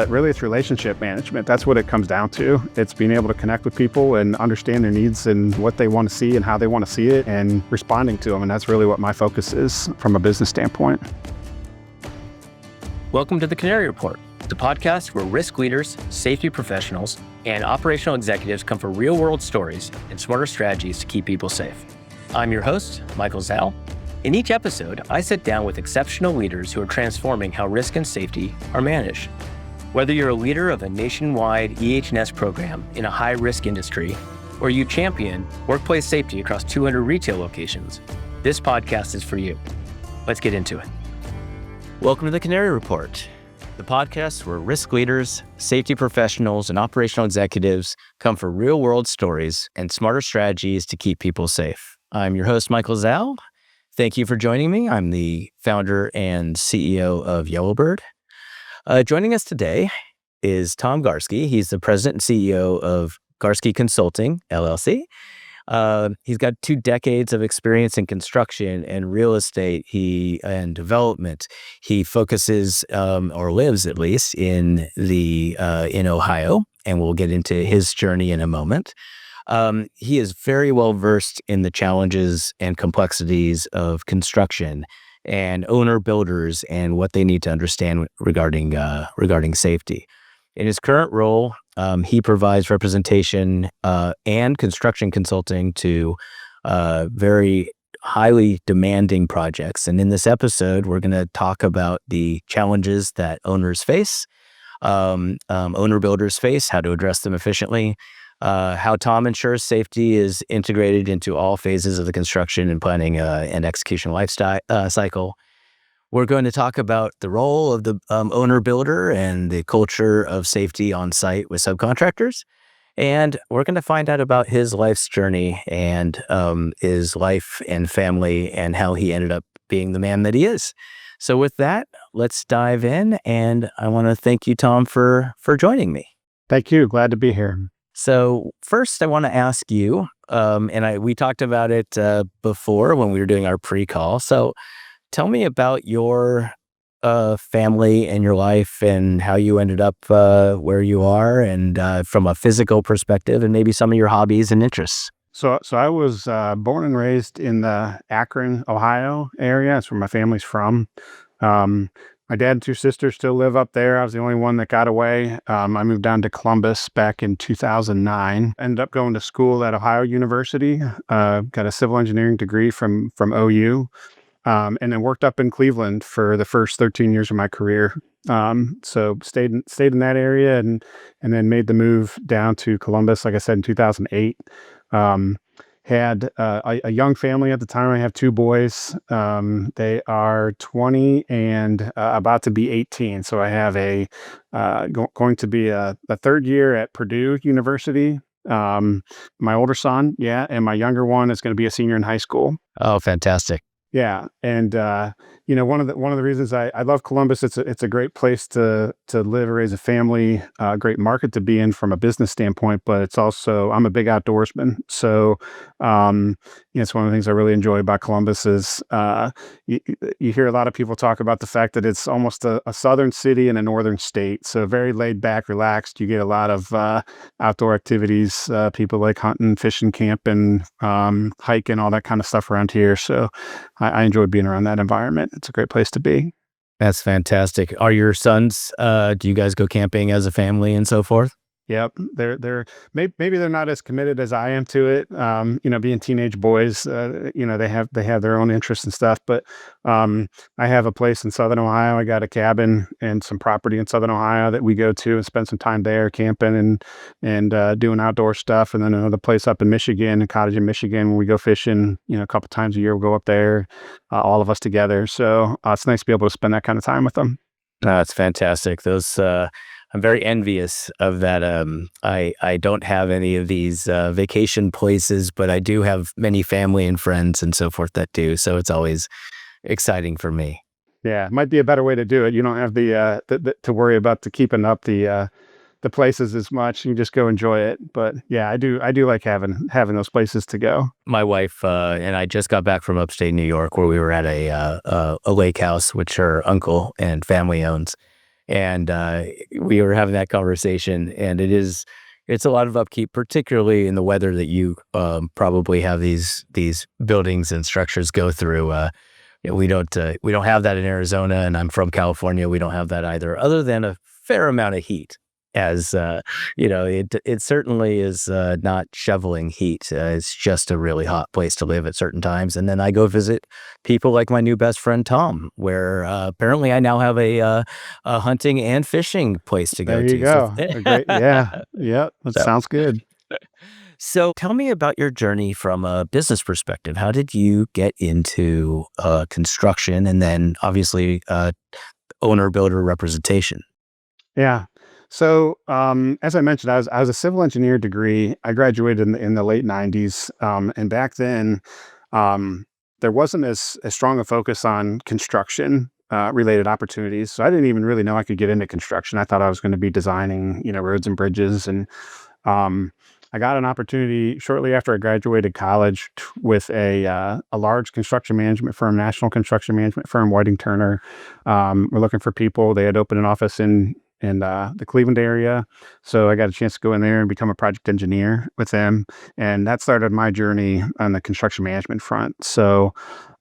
but really it's relationship management. That's what it comes down to. It's being able to connect with people and understand their needs and what they want to see and how they want to see it and responding to them. And that's really what my focus is from a business standpoint. Welcome to the Canary Report, the podcast where risk leaders, safety professionals, and operational executives come for real-world stories and smarter strategies to keep people safe. I'm your host, Michael Zhao. In each episode, I sit down with exceptional leaders who are transforming how risk and safety are managed. Whether you're a leader of a nationwide EH&S program in a high-risk industry, or you champion workplace safety across 200 retail locations, this podcast is for you. Let's get into it. Welcome to the Canary Report, the podcast where risk leaders, safety professionals, and operational executives come for real-world stories and smarter strategies to keep people safe. I'm your host, Michael Zhao. Thank you for joining me. I'm the founder and CEO of Yellowbird. Joining us today is Tom Garske. He's the president and CEO of Garske Consulting, LLC. He's got 2 decades of experience in construction and real estate and development. He focuses, or lives at least, in Ohio, and we'll get into his journey in a moment. He is very well versed in the challenges and complexities of construction and owner-builders and what they need to understand regarding safety. In his current role, he provides representation and construction consulting to very highly demanding projects. And in this episode, we're going to talk about the challenges that owners face, owner-builders face, how to address them efficiently, how Tom ensures safety is integrated into all phases of the construction and planning and execution cycle. We're going to talk about the role of the owner-builder and the culture of safety on site with subcontractors. And we're going to find out about his life's journey and his life and family and how he ended up being the man that he is. So with that, let's dive in. And I want to thank you, Tom, for joining me. Thank you. Glad to be here. So first, I want to ask you, we talked about it before when we were doing our pre-call. So tell me about your family and your life and how you ended up where you are, and from a physical perspective, and maybe some of your hobbies and interests. So I was born and raised in the Akron, Ohio area. That's where my family's from. My dad and 2 sisters still live up there. I was the only one that got away. I moved down to Columbus back in 2009. Ended up going to school at Ohio University. Got a civil engineering degree from OU. And then worked up in Cleveland for the first 13 years of my career. So stayed in that area and then made the move down to Columbus, like I said, in 2008. Had a young family at the time. I have 2 boys. They are 20 and about to be 18. So I have going to be a 3rd year at Purdue University. My older son, and my younger one is going to be a senior in high school. Oh, fantastic. Yeah. And, one of the reasons I love Columbus, it's a great place to live, raise a family, great market to be in from a business standpoint, but it's also, I'm a big outdoorsman. So, it's one of the things I really enjoy about Columbus is, you hear a lot of people talk about the fact that it's almost a southern city and a northern state. So very laid back, relaxed. You get a lot of, outdoor activities, people like hunting, fishing, camping, hiking, all that kind of stuff around here. So I enjoy being around that environment. It's a great place to be. That's fantastic. Are your sons, do you guys go camping as a family and so forth? Yep. They're maybe they're not as committed as I am to it. Being teenage boys, they have their own interests and stuff, but, I have a place in Southern Ohio. I got a cabin and some property in Southern Ohio that we go to and spend some time there camping and doing outdoor stuff. And then another place up in Michigan, a cottage in Michigan, where we go fishing, a couple times a year. We'll go up there, all of us together. So it's nice to be able to spend that kind of time with them. That's fantastic. I'm very envious of that. I don't have any of these vacation places, but I do have many family and friends and so forth that do. So it's always exciting for me. Yeah, it might be a better way to do it. You don't have the to worry about keeping up the places as much. You just go enjoy it. But yeah, I do like having those places to go. My wife and I just got back from upstate New York, where we were at a lake house, which her uncle and family owns. And we were having that conversation, and it's a lot of upkeep, particularly in the weather that you probably have these buildings and structures go through. We don't have that in Arizona, and I'm from California. We don't have that either, other than a fair amount of heat. As it certainly is not shoveling heat. It's just a really hot place to live at certain times. And then I go visit people like my new best friend Tom, where apparently I now have a hunting and fishing place to go There you to. So, go. A great, yeah, yeah. That so sounds good. so tell me about your journey from a business perspective. How did you get into construction, and then obviously owner builder representation? Yeah. So, as I mentioned, I was a civil engineer degree. I graduated in the late '90s, and back then, um, there wasn't as strong a focus on construction related opportunities. So I didn't even really know I could get into construction. I thought I was going to be designing, roads and bridges, and um, I got an opportunity shortly after I graduated college with a large construction management firm, national construction management firm, Whiting Turner. We're looking for people. They had opened an office in the Cleveland area, so I got a chance to go in there and become a project engineer with them, and that started my journey on the construction management front. So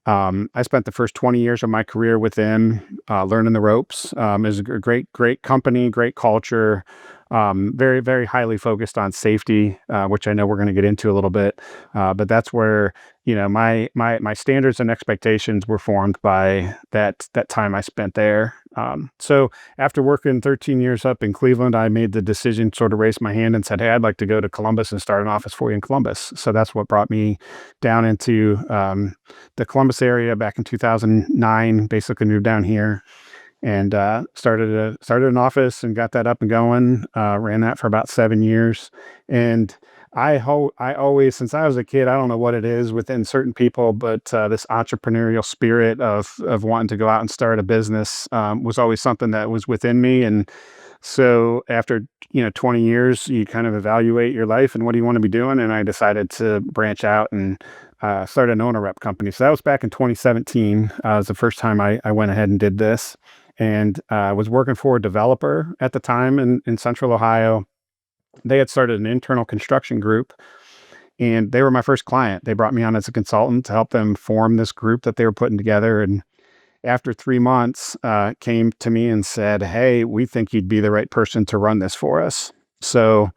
I spent the first 20 years of my career with them, learning the ropes. It was a great company, great culture, very, very highly focused on safety, which I know we're going to get into a little bit. But that's where, my standards and expectations were formed by that time I spent there. So after working 13 years up in Cleveland, I made the decision, sort of raised my hand and said, "Hey, I'd like to go to Columbus and start an office for you in Columbus." So that's what brought me down into the Columbus area back in 2009. Basically moved down here and started an office and got that up and going. Ran that for about 7 years, and I always, since I was a kid, I don't know what it is within certain people, but this entrepreneurial spirit of wanting to go out and start a business was always something that was within me. And so after 20 years, you kind of evaluate your life and what do you want to be doing. And I decided to branch out and start an owner rep company. So that was back in 2017. It was the first time I went ahead and did this, and was working for a developer at the time in Central Ohio. They had started an internal construction group, and they were my first client. They brought me on as a consultant to help them form this group that they were putting together. And after 3 months, came to me and said, "Hey, we think you'd be the right person to run this for us." So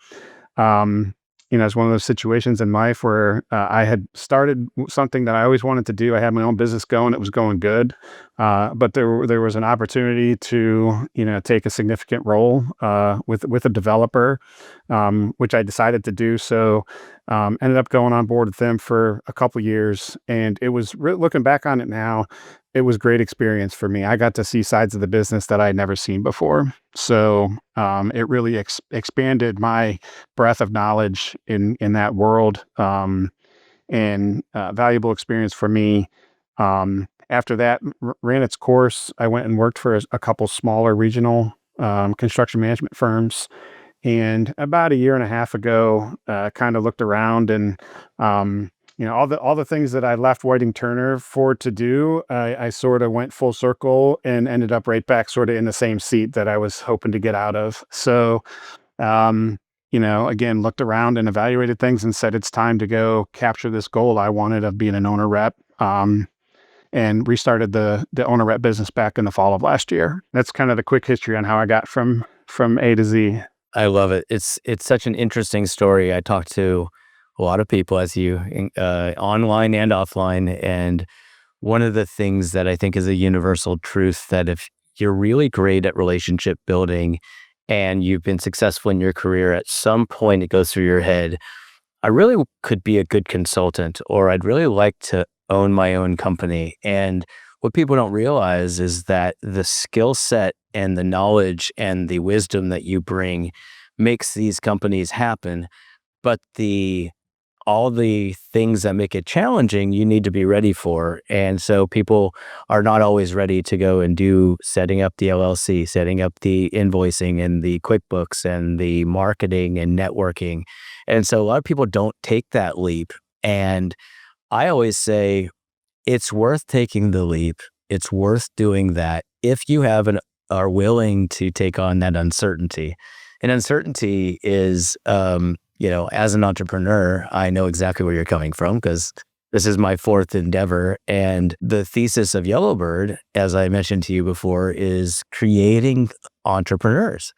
um, it's one of those situations in life where I had started something that I always wanted to do. I had my own business going; it was going good, but there was an opportunity to take a significant role with a developer, which I decided to do. So ended up going on board with them for a couple years, and it was looking back on it now, it was great experience for me. I got to see sides of the business that I had never seen before. So it really expanded my breadth of knowledge in that world, and valuable experience for me. After that ran its course, I went and worked for a couple smaller regional construction management firms. And about a year and a half ago, kind of looked around and all the things that I left Whiting Turner for to do, I sort of went full circle and ended up right back sort of in the same seat that I was hoping to get out of. So, again, looked around and evaluated things and said it's time to go capture this goal I wanted of being an owner rep. And restarted the owner rep business back in the fall of last year. That's kind of the quick history on how I got from A to Z. I love it. It's such an interesting story. I talk to a lot of people, as you online and offline, and one of the things that I think is a universal truth, that if you're really great at relationship building and you've been successful in your career, at some point it goes through your head, I really could be a good consultant, or I'd really like to own my own company. And what people don't realize is that the skill set and the knowledge and the wisdom that you bring makes these companies happen. But all the things that make it challenging, you need to be ready for. And so people are not always ready to go and do setting up the LLC, setting up the invoicing and the QuickBooks and the marketing and networking. And so a lot of people don't take that leap. And I always say it's worth taking the leap. It's worth doing that if you have are willing to take on that uncertainty. And uncertainty is, as an entrepreneur, I know exactly where you're coming from because this is my fourth endeavor. And the thesis of Yellowbird, as I mentioned to you before, is creating entrepreneurs.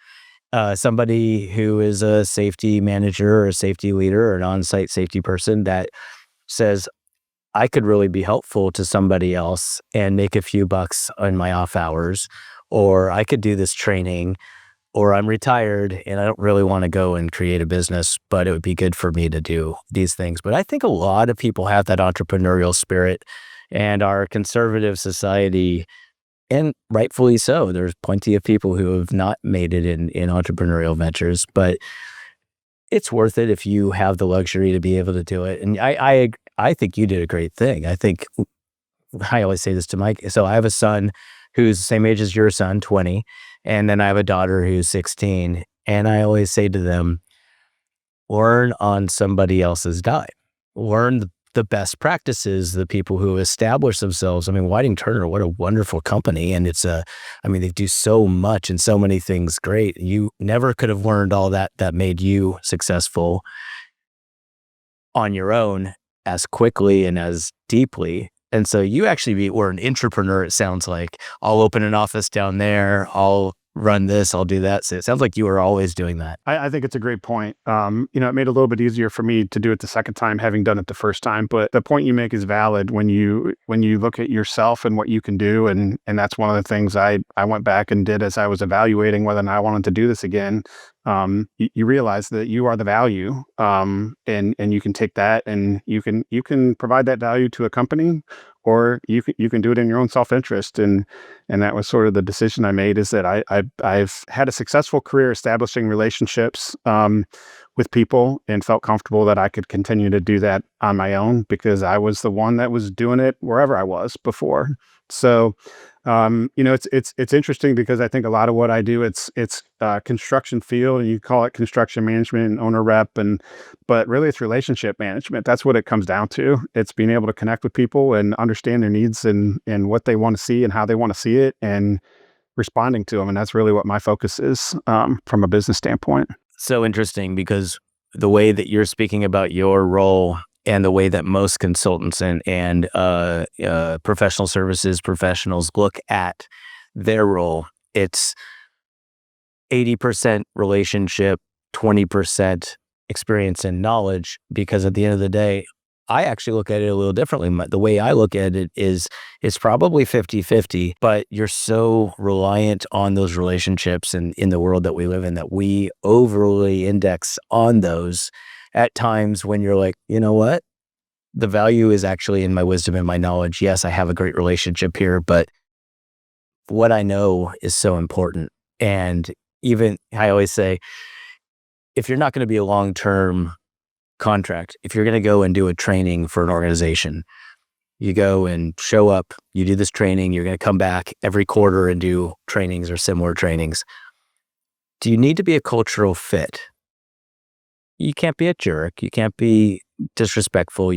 Somebody who is a safety manager or a safety leader or an on-site safety person that says, I could really be helpful to somebody else and make a few bucks on my off hours, or I could do this training, or I'm retired and I don't really want to go and create a business, but it would be good for me to do these things. But I think a lot of people have that entrepreneurial spirit, and our conservative society, and rightfully so, there's plenty of people who have not made it in entrepreneurial ventures, but it's worth it if you have the luxury to be able to do it. And I think you did a great thing. I always say this to Mike. So I have a son who's the same age as your son, 20, and then I have a daughter who's 16. And I always say to them, learn on somebody else's dime. Learn the best practices, the people who establish themselves. I mean, Whiting Turner, what a wonderful company. And they do so much and so many things great. You never could have learned all that made you successful on your own as quickly and as deeply. And so you actually were an entrepreneur, it sounds like. I'll open an office down there. I'll run this, I'll do that. So it sounds like you were always doing that. I think it's a great point. It made it a little bit easier for me to do it the second time, having done it the first time. But the point you make is valid when you look at yourself and what you can do. And that's one of the things I went back and did as I was evaluating whether or not I wanted to do this again. You realize that you are the value, and you can take that and you can provide that value to a company, or you can do it in your own self-interest. And that was sort of the decision I made, is that I've had a successful career establishing relationships with people, and felt comfortable that I could continue to do that on my own because I was the one that was doing it wherever I was before. So, it's interesting because I think a lot of what I do, it's construction field, and you call it construction management and owner rep, but really it's relationship management. That's what it comes down to. It's being able to connect with people and understand their needs and what they want to see and how they want to see it, and responding to them. And that's really what my focus is, from a business standpoint. So interesting, because the way that you're speaking about your role and the way that most consultants and professional services professionals look at their role, it's 80% relationship, 20% experience and knowledge, because at the end of the day, I actually look at it a little differently. The way I look at it is it's probably 50-50, but you're so reliant on those relationships and in the world that we live in that we overly index on those at times when you're like, you know what? The value is actually in my wisdom and my knowledge. Yes, I have a great relationship here, but what I know is so important. And even I always say, if you're not going to be a long-term contract, if you're going to go and do a training for an organization, you go and show up, you do this training, you're going to come back every quarter and do trainings or similar trainings. Do you need to be a cultural fit? You can't be a jerk. You can't be disrespectful.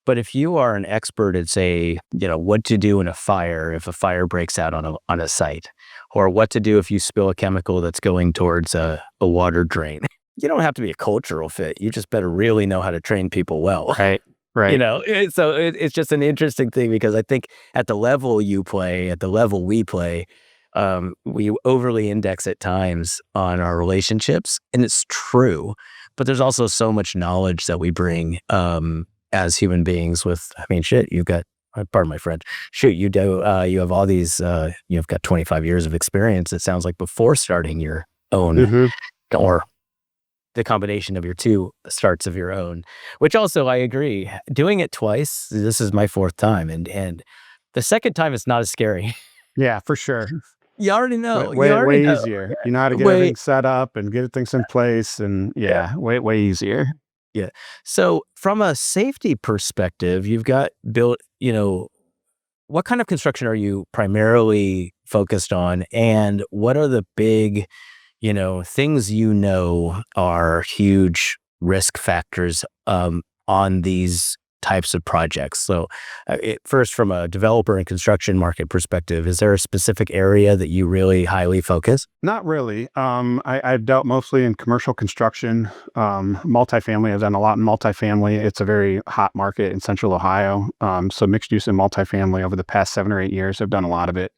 But if you are an expert at, say, what to do in a fire if a fire breaks out on a site, or what to do if you spill a chemical that's going towards a water drain, you don't have to be a cultural fit. You just better really know how to train people well. Right. So it's just an interesting thing, because I think at the level you play, at the level we play, we overly index at times on our relationships, and it's true. But there's also so much knowledge that we bring as human beings with, you've got, pardon my French, you have all these, you've got 25 years of experience, it sounds like, before starting your own, or the combination of your two starts of your own, which also I agree. Doing it twice, this is my fourth time, and the second time it's not as scary. Yeah, for sure. You already know. Way easier. You know how to get everything set up and get things in place, and way easier. Yeah. So from a safety perspective, you've got built, what kind of construction are you primarily focused on? And what are the big, things are huge risk factors on these types of projects. So first, from a developer and construction market perspective, is there a specific area that you really highly focus? Not really. I've dealt mostly in commercial construction, multifamily. I've done a lot in multifamily. It's a very hot market in Central Ohio. So mixed use and multifamily over the past 7 or 8 years, I've done a lot of it.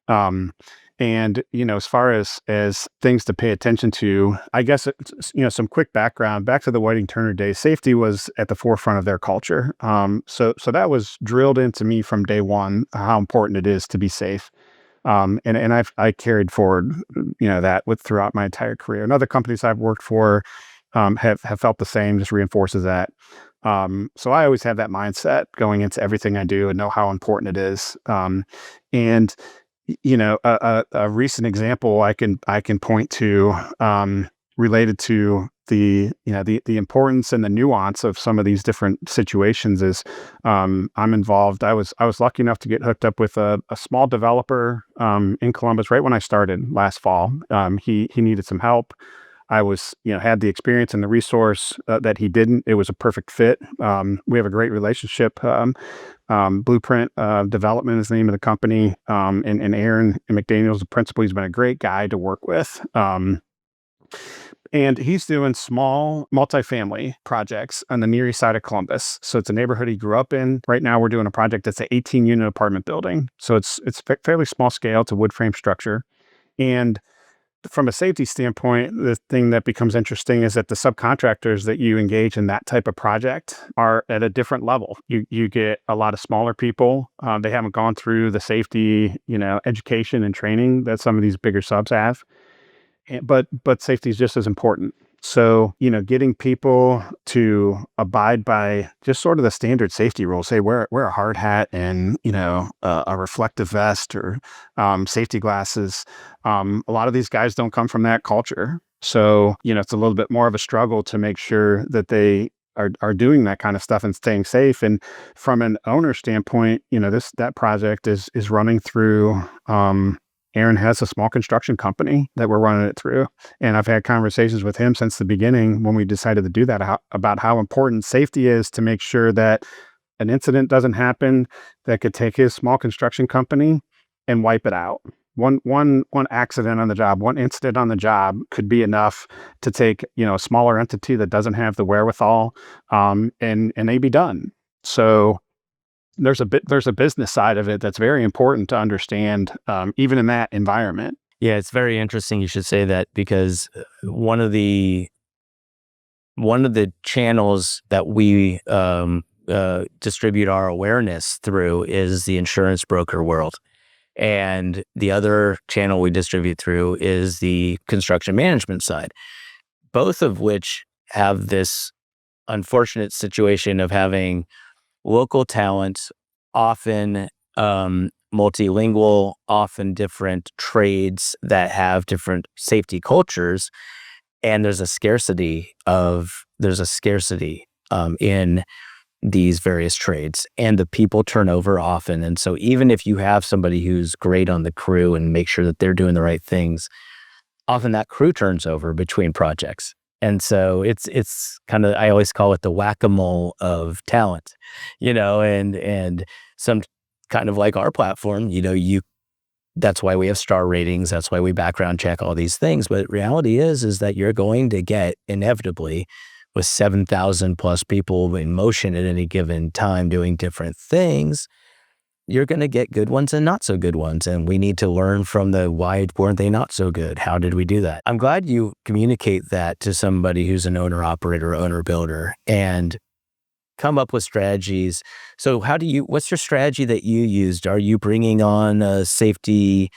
Um, and as far as things to pay attention to, I guess some quick background. Back to the Whiting Turner days, safety was at the forefront of their culture. So that was drilled into me from day one, how important it is to be safe. And I carried forward, that throughout my entire career. And other companies I've worked for have felt the same, just reinforces that. So I always have that mindset going into everything I do and know how important it is. And a recent example I can point to, related to the importance and the nuance of some of these different situations is, I'm involved. I was lucky enough to get hooked up with a small developer in Columbus right when I started last fall. He needed some help. I was, had the experience and the resource that he didn't. It was a perfect fit. We have a great relationship. Blueprint Development is the name of the company. And Aaron McDaniel's the principal. He's been a great guy to work with. And he's doing small multifamily projects on the Near East side of Columbus. So it's a neighborhood he grew up in. Right now, we're doing a project that's an 18-unit apartment building. So it's fairly small scale. It's a wood frame structure. And from a safety standpoint, the thing that becomes interesting is that the subcontractors that you engage in that type of project are at a different level. You get a lot of smaller people. They haven't gone through the safety, education and training that some of these bigger subs have. But safety is just as important. So, getting people to abide by just sort of the standard safety rules, say wear a hard hat and, a reflective vest or safety glasses. A lot of these guys don't come from that culture. So, it's a little bit more of a struggle to make sure that they are doing that kind of stuff and staying safe. And from an owner standpoint, that project is running through, Aaron has a small construction company that we're running it through. And I've had conversations with him since the beginning when we decided to do that about how important safety is to make sure that an incident doesn't happen that could take his small construction company and wipe it out. One accident on the job, one incident on the job could be enough to take, a smaller entity that doesn't have the wherewithal, and they be done. So there's a business side of it that's very important to understand, even in that environment. Yeah, it's very interesting you should say that, because one of the channels that we distribute our awareness through is the insurance broker world. And the other channel we distribute through is the construction management side, both of which have this unfortunate situation of having local talent, often multilingual, often different trades that have different safety cultures, and there's a scarcity in these various trades, and the people turn over often. And so even if you have somebody who's great on the crew and make sure that they're doing the right things, often that crew turns over between projects. And so it's kind of, I always call it the whack-a-mole of talent, and some kind of like our platform, that's why we have star ratings. That's why we background check all these things. But reality is that you're going to get, inevitably, with 7,000 plus people in motion at any given time doing different things, you're going to get good ones and not so good ones. And we need to learn from the why weren't they not so good? How did we do that? I'm glad you communicate that to somebody who's an owner operator, owner builder, and come up with strategies. So what's your strategy that you used? Are you bringing on safety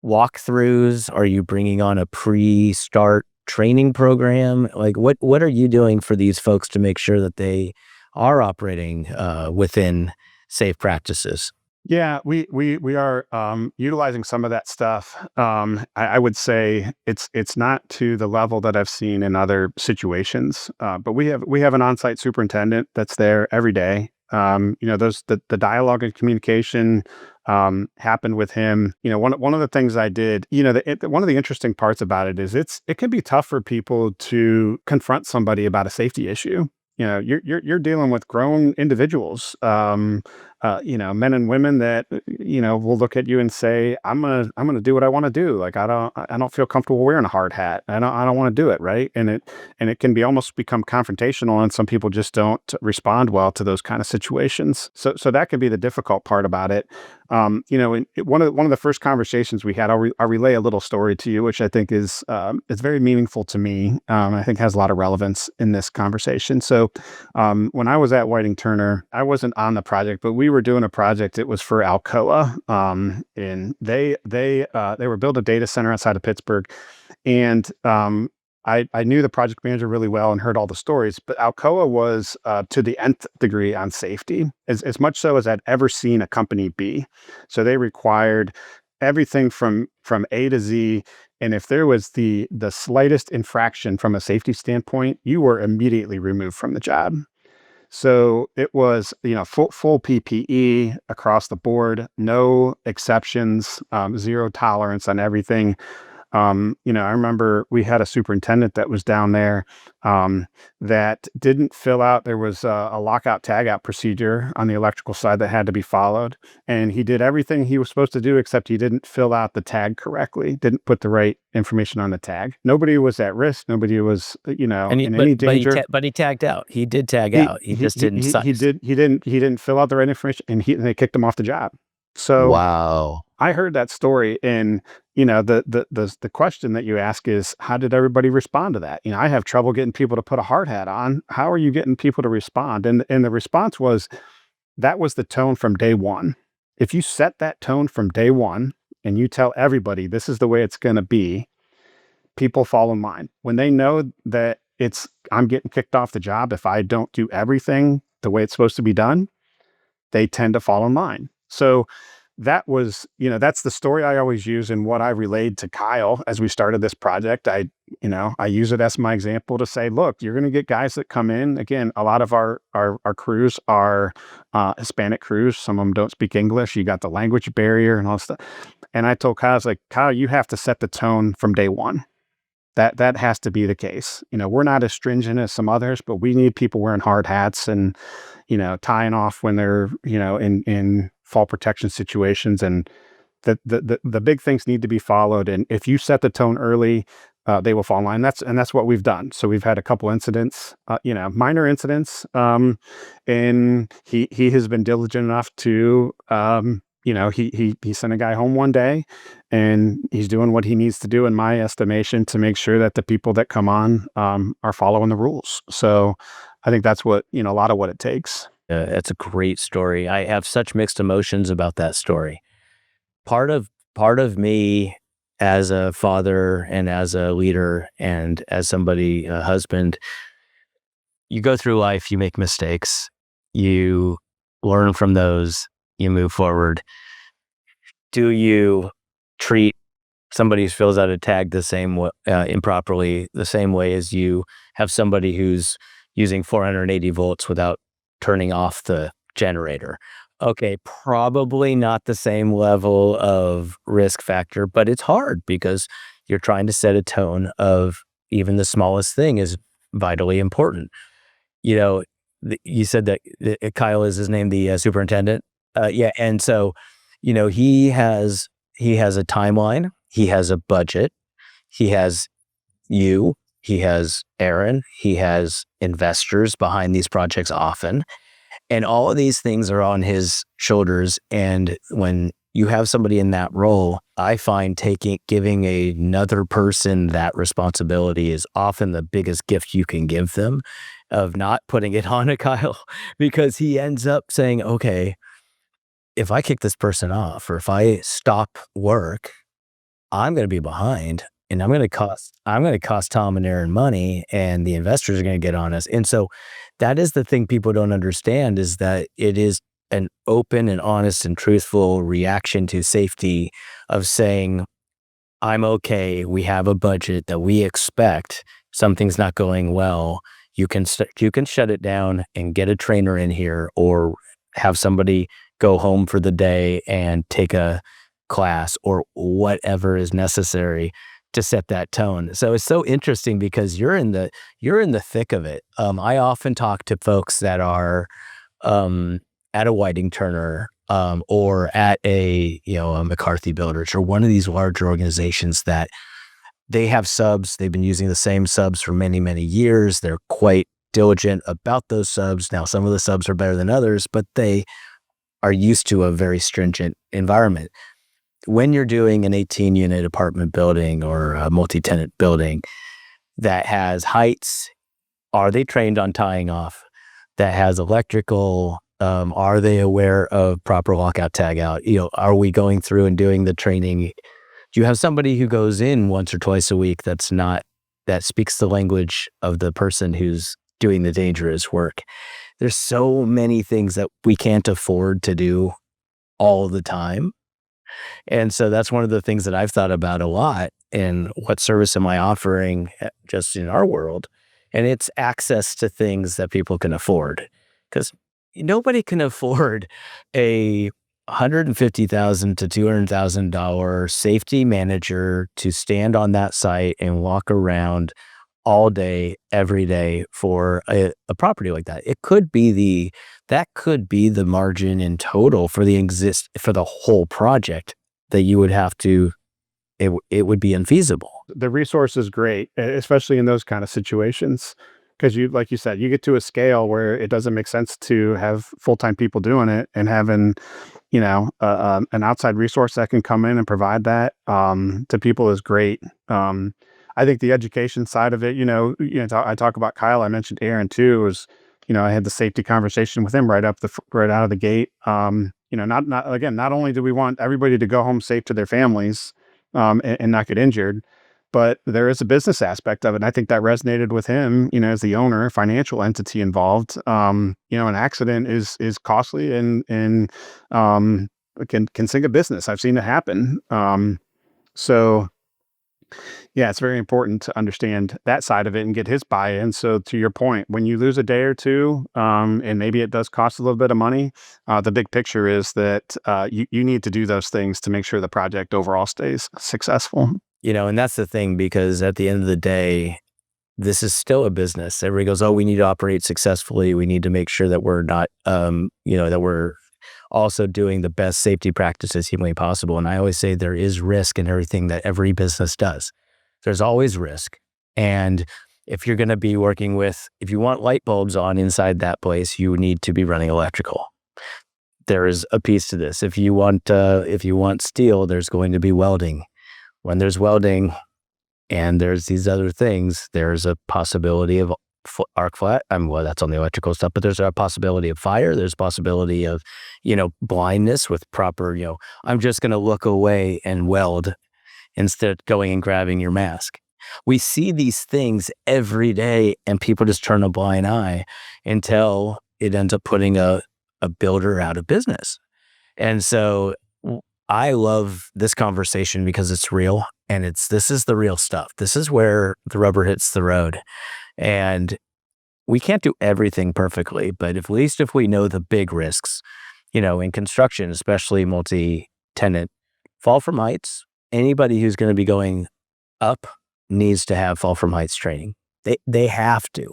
walkthroughs? Are you bringing on a pre-start training program? Like what are you doing for these folks to make sure that they are operating within safe practices? Yeah, we are utilizing some of that stuff. I would say it's not to the level that I've seen in other situations, but we have an on-site superintendent that's there every day. The dialogue and communication happened with him. One of the things I did, one of the interesting parts about it is it can be tough for people to confront somebody about a safety issue. you're dealing with grown individuals, men and women that will look at you and say, I'm gonna do what I want to do. Like I don't feel comfortable wearing a hard hat. I don't want to do it, right? And it can be almost become confrontational, and some people just don't respond well to those kind of situations. So that can be the difficult part about it. One of the first conversations we had, I'll relay a little story to you, which I think is very meaningful to me. I think has a lot of relevance in this conversation. So, when I was at Whiting Turner, I wasn't on the project, but we were doing a project. It was for Alcoa, and they were building a data center outside of Pittsburgh, and I knew the project manager really well and heard all the stories, but Alcoa was to the nth degree on safety, as much so as I'd ever seen a company be. So they required everything from A to Z. And if there was the slightest infraction from a safety standpoint, you were immediately removed from the job. So it was, full PPE across the board, no exceptions, zero tolerance on everything. I remember we had a superintendent that was down there, that didn't fill out. There was a lockout tagout procedure on the electrical side that had to be followed, and he did everything he was supposed to do except he didn't fill out the tag correctly. Didn't put the right information on the tag. Nobody was at risk. Nobody was, in any danger. But he tagged out. He did tag He out. He he just didn't. he didn't fill out the right information, and they kicked him off the job. So Wow. I heard that story, and the question that you ask is, how did everybody respond to that? I have trouble getting people to put a hard hat on. How are you getting people to respond? And the response was, that was the tone from day one. If you set that tone from day one and you tell everybody this is the way it's going to be, people fall in line. When they know that I'm getting kicked off the job if I don't do everything the way it's supposed to be done, they tend to fall in line. So that's the story I always use, and what I relayed to Kyle as we started this project. I use it as my example to say, look, you're going to get guys that come in. Again, a lot of our crews are Hispanic crews. Some of them don't speak English. You got the language barrier and all that stuff. And I told Kyle, I was like, Kyle, you have to set the tone from day one. That has to be the case. We're not as stringent as some others, but we need people wearing hard hats and, tying off when they're, in fall protection situations. And the big things need to be followed. And if you set the tone early, they will fall in line. That's what we've done. So we've had a couple incidents, minor incidents. And he has been diligent enough to, he sent a guy home one day, and he's doing what he needs to do, in my estimation, to make sure that the people that come on are following the rules. So I think that's what, a lot of what it takes. That's a great story. I have such mixed emotions about that story. Part of me as a father and as a leader and as somebody, a husband, you go through life, you make mistakes, you learn from those, you move forward. Do you treat somebody who fills out a tag the same way, improperly, the same way as you have somebody who's using 480 volts without turning off the generator? Okay, probably not the same level of risk factor, but it's hard because you're trying to set a tone of even the smallest thing is vitally important. You said that Kyle is his name, the superintendent. Yeah, and so, he has a timeline, he has a budget, he has you, he has Aaron, he has investors behind these projects often. And all of these things are on his shoulders. And when you have somebody in that role, I find giving another person that responsibility is often the biggest gift you can give them, of not putting it on a Kyle, because he ends up saying, okay, if I kick this person off, or if I stop work, I'm going to be behind, and I'm going to cost Tom and Aaron money, and the investors are going to get on us. And so that is the thing people don't understand, is that it is an open and honest and truthful reaction to safety of saying, I'm okay. We have a budget that we expect. Something's not going well. You can shut it down and get a trainer in here, or have somebody go home for the day and take a class, or whatever is necessary to set that tone. So it's so interesting because you're in the thick of it. I often talk to folks that are at a Whiting Turner or at a McCarthy Builders or one of these larger organizations that they have subs. They've been using the same subs for many, many years. They're quite diligent about those subs. Now, some of the subs are better than others, but they are used to a very stringent environment. When you're doing an 18-unit apartment building or a multi-tenant building that has heights, are they trained on tying off? That has electrical, are they aware of proper lockout, tag out? Are we going through and doing the training? Do you have somebody who goes in once or twice a week that speaks the language of the person who's doing the dangerous work? There's so many things that we can't afford to do all the time. And so that's one of the things that I've thought about a lot. And what service am I offering just in our world? And it's access to things that people can afford, because nobody can afford a $150,000 to $200,000 safety manager to stand on that site and walk around all day, every day for a property like that. That could be the margin in total for the whole project that you would have to. It would be unfeasible. The resource is great, especially in those kind of situations, because like you said, you get to a scale where it doesn't make sense to have full-time people doing it, and having, an outside resource that can come in and provide that to people is great. I think the education side of it, I talk about Kyle. I mentioned Aaron too. I had the safety conversation with him right out of the gate. Not only do we want everybody to go home safe to their families, and not get injured, but there is a business aspect of it. And I think that resonated with him, as the owner, financial entity involved. An accident is costly and can sink a business. I've seen it happen. So yeah, it's very important to understand that side of it and get his buy-in. So to your point, when you lose a day or two, and maybe it does cost a little bit of money, the big picture is that you need to do those things to make sure the project overall stays successful. And that's the thing, because at the end of the day, this is still a business. Everybody goes, oh, we need to operate successfully. We need to make sure that we're not, that we're also doing the best safety practices humanly possible. And I always say there is risk in everything that every business does. There's always risk. And if you're going to be if you want light bulbs on inside that place, you need to be running electrical. There is a piece to this. If you want steel, there's going to be welding. When there's welding and there's these other things, there's a possibility of arc flat. That's on the electrical stuff, but there's a possibility of fire. There's a possibility of, blindness with proper, I'm just going to look away and weld instead of going and grabbing your mask. We see these things every day and people just turn a blind eye until it ends up putting a builder out of business. And so I love this conversation because it's real, and this is the real stuff. This is where the rubber hits the road. And we can't do everything perfectly, but at least if we know the big risks, in construction, especially multi-tenant, fall from heights, anybody who's going to be going up needs to have fall from heights training. They have to.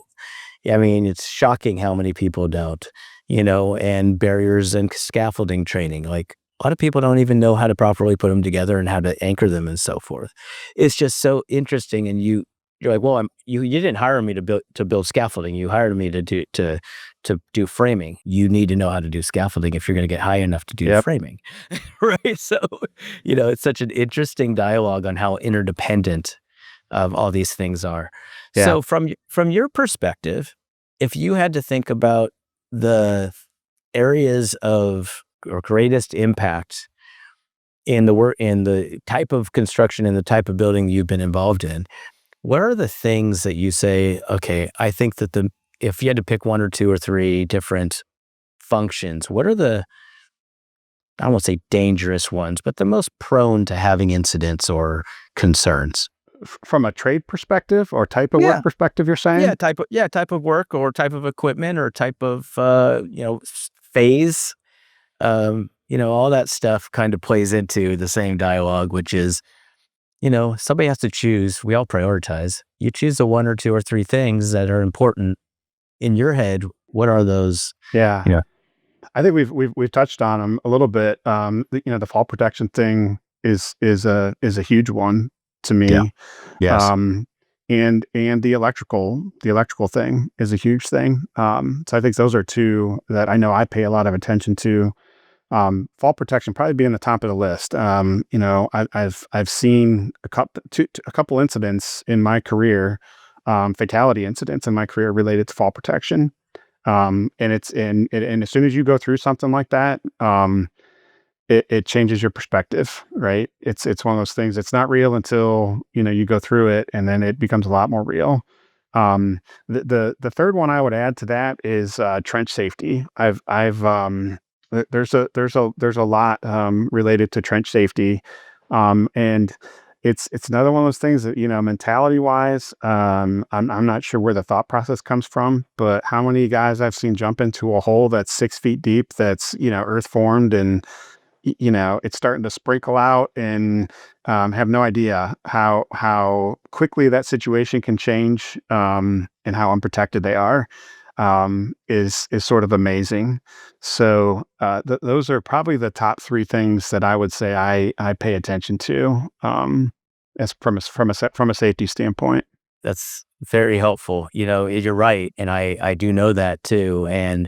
I mean, it's shocking how many people don't, and barriers and scaffolding training. Like, a lot of people don't even know how to properly put them together and how to anchor them and so forth. It's just so interesting. And you're like, well, you didn't hire me to build scaffolding. You hired me to do framing. You need to know how to do scaffolding if you're going to get high enough to do the framing, right? So, it's such an interesting dialogue on how interdependent of all these things are. Yeah. So, from your perspective, if you had to think about the areas of or greatest impact in the type of construction and the type of building you've been involved in, what are the things that you say, okay, I think that if you had to pick one or two or three different functions, what are I won't say dangerous ones, but the most prone to having incidents or concerns? From a trade perspective or type of work perspective, you're saying? Type of work or type of equipment or type of, phase. All that stuff kind of plays into the same dialogue, which is somebody has to choose. We all prioritize. You choose the one or two or three things that are important in your head. What are those? Yeah. Yeah. I think we've touched on them a little bit. The fall protection thing is a huge one to Yeah. me. Yes. And the electrical thing is a huge thing. So I think those are two that I know I pay a lot of attention to. Fall protection probably being the top of the list. I've seen a couple incidents in my career, fatality incidents in my career related to fall protection. And as soon as you go through something like that, it changes your perspective, right? It's one of those things. It's not real until you go through it, and then it becomes a lot more real. The third one I would add to that is trench safety. There's a lot related to trench safety, and it's another one of those things that mentality wise, I'm not sure where the thought process comes from, but how many guys I've seen jump into a hole that's 6 feet deep, that's earth formed, and it's starting to sprinkle out, and have no idea how quickly that situation can change, and how unprotected they are, is sort of amazing. So those are probably the top three things that I would say I pay attention to, as from a safety standpoint. That's very helpful. You're right. And I do know that too. And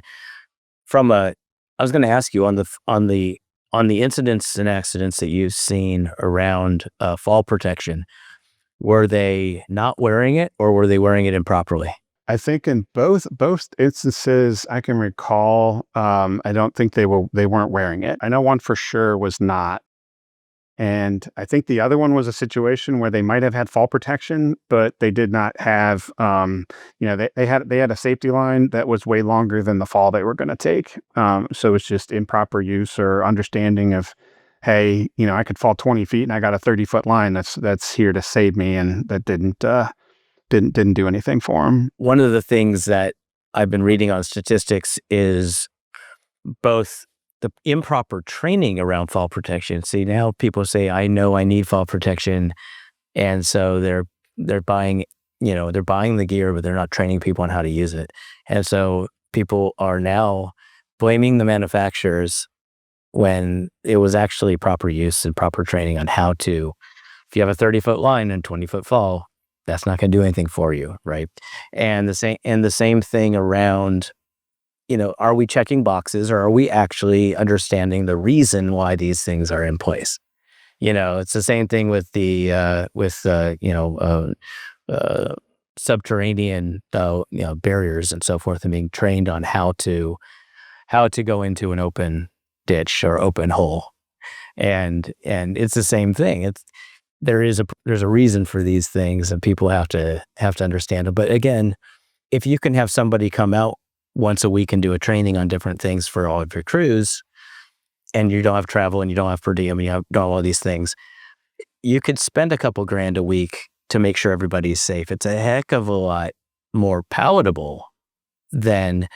I was going to ask you on the incidents and accidents that you've seen around fall protection, were they not wearing it or were they wearing it improperly? I think in both instances I can recall, I don't think they weren't wearing it. I know one for sure was not. And I think the other one was a situation where they might have had fall protection, but they did not have, they had a safety line that was way longer than the fall they were going to take. So it's just improper use or understanding of, hey, I could fall 20 feet and I got a 30-foot line that's here to save me, and that didn't do anything for them. One of the things that I've been reading on statistics is both the improper training around fall protection. See, now people say, I know I need fall protection. And so they're buying, they're buying the gear, but they're not training people on how to use it. And so people are now blaming the manufacturers when it was actually proper use and proper training on how to. If you have a 30-foot line and 20-foot fall, that's not going to do anything for you, right? And the same thing around, are we checking boxes, or are we actually understanding the reason why these things are in place? It's the same thing with the subterranean barriers and so forth, and being trained on how to go into an open ditch or open hole, and it's the same thing. There's a reason for these things, and people have to understand it. But again, if you can have somebody come out once a week and do a training on different things for all of your crews, and you don't have travel and you don't have per diem and you have all of these things, you could spend a couple grand a week to make sure everybody's safe. It's a heck of a lot more palatable than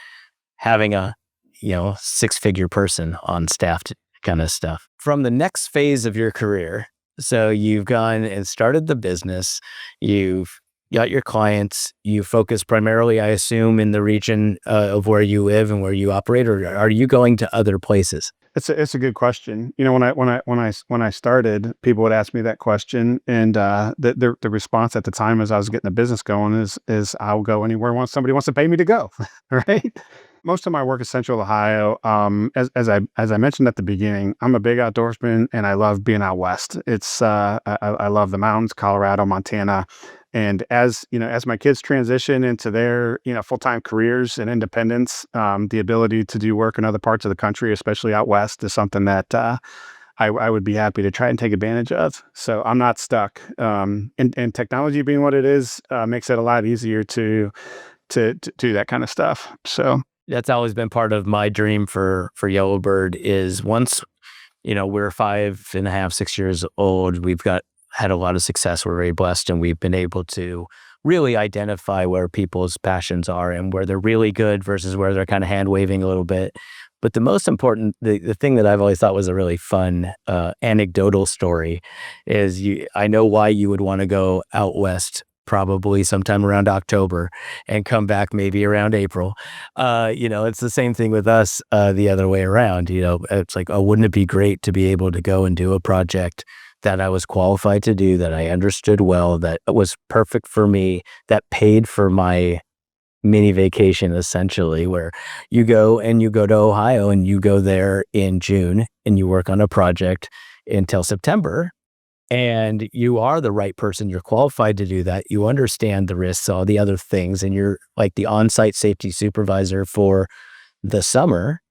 having a 6-figure person on staff to kind of stuff. From the next phase of your career, so you've gone and started the business, you've got your clients, you focus primarily, I assume, in the region of where you live and where you operate, or are you going to other places? It's a good question. When I started, people would ask me that question, and the response at the time as I was getting the business going is I'll go anywhere once somebody wants to pay me to go, right? Most of my work is Central Ohio. As I mentioned at the beginning, I'm a big outdoorsman, and I love being out west. I love the mountains, Colorado, Montana. And as my kids transition into their full-time careers and independence, the ability to do work in other parts of the country, especially out west, is something that I would be happy to try and take advantage of. So I'm not stuck. And technology being what it is, makes it a lot easier to do that kind of stuff. So that's always been part of my dream for Yellowbird, is once we're 5.5, 6 years old, we've had a lot of success. We're very blessed, and we've been able to really identify where people's passions are and where they're really good versus where they're kind of hand waving a little bit. But the most important, the thing that I've always thought was a really fun anecdotal story is I know why you would want to go out west probably sometime around October and come back maybe around April. It's the same thing with us the other way around. It's like, oh, wouldn't it be great to be able to go and do a project that I was qualified to do, that I understood well, that was perfect for me, that paid for my mini vacation, essentially, where you go to Ohio and you go there in June and you work on a project until September, and you are the right person. You're qualified to do that. You understand the risks, all the other things, and you're like the on-site safety supervisor for the summer,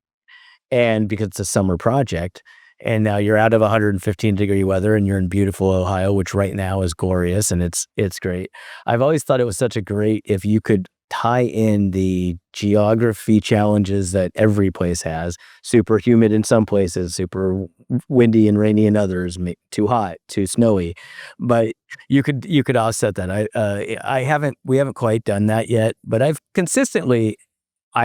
and because it's a summer project. And now you're out of 115-degree weather and you're in beautiful Ohio, which right now is glorious, and it's great. I've always thought it was such a great, if you could tie in the geography challenges that every place has, super humid in some places, super windy and rainy in others, too hot, too snowy, but you could offset that. We haven't quite done that yet, but I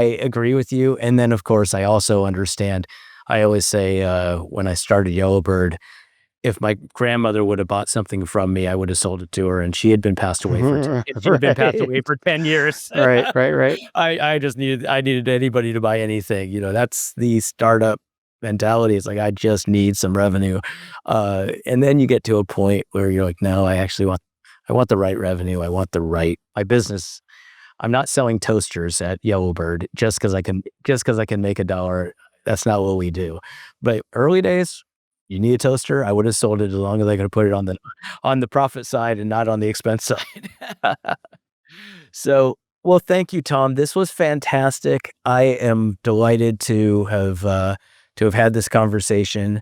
agree with you. And then of course I also understand. I always say when I started Yellowbird, if my grandmother would have bought something from me, I would have sold it to her, and she had been passed away for 10 years. Right. I needed anybody to buy anything. That's the startup mentality. It's like, I just need some revenue. And then you get to a point where you're like, no, I want the right revenue. I want my business. I'm not selling toasters at Yellowbird just because I can make $1. That's not what we do. But early days, you need a toaster, I would have sold it as long as I could put it on the profit side and not on the expense side. So, well, thank you, Tom. This was fantastic. I am delighted to have had this conversation.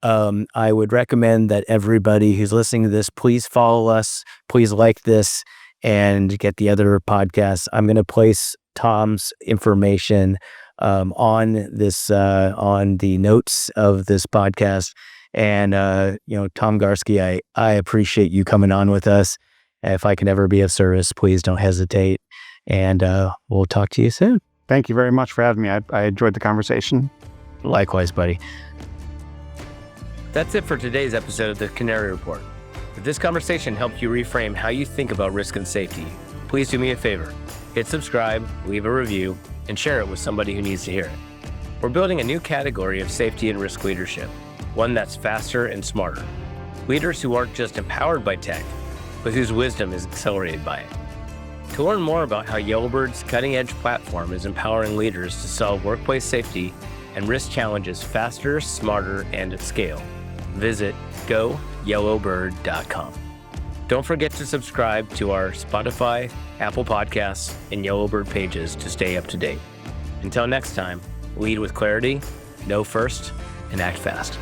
I would recommend that everybody who's listening to this, please follow us, please like this, and get the other podcasts. I'm going to place Tom's information on the notes of this podcast. And Tom Garske, I appreciate you coming on with us. If I can ever be of service, please don't hesitate. And we'll talk to you soon. Thank you very much for having me. I enjoyed the conversation. Likewise, buddy. That's it for today's episode of the Canary Report. If this conversation helped you reframe how you think about risk and safety, please do me a favor. Hit subscribe, leave a review, and share it with somebody who needs to hear it. We're building a new category of safety and risk leadership, one that's faster and smarter. Leaders who aren't just empowered by tech, but whose wisdom is accelerated by it. To learn more about how Yellowbird's cutting-edge platform is empowering leaders to solve workplace safety and risk challenges faster, smarter, and at scale, visit goyellowbird.com. Don't forget to subscribe to our Spotify, Apple Podcasts, and Yellowbird pages to stay up to date. Until next time, lead with clarity, know first, and act fast.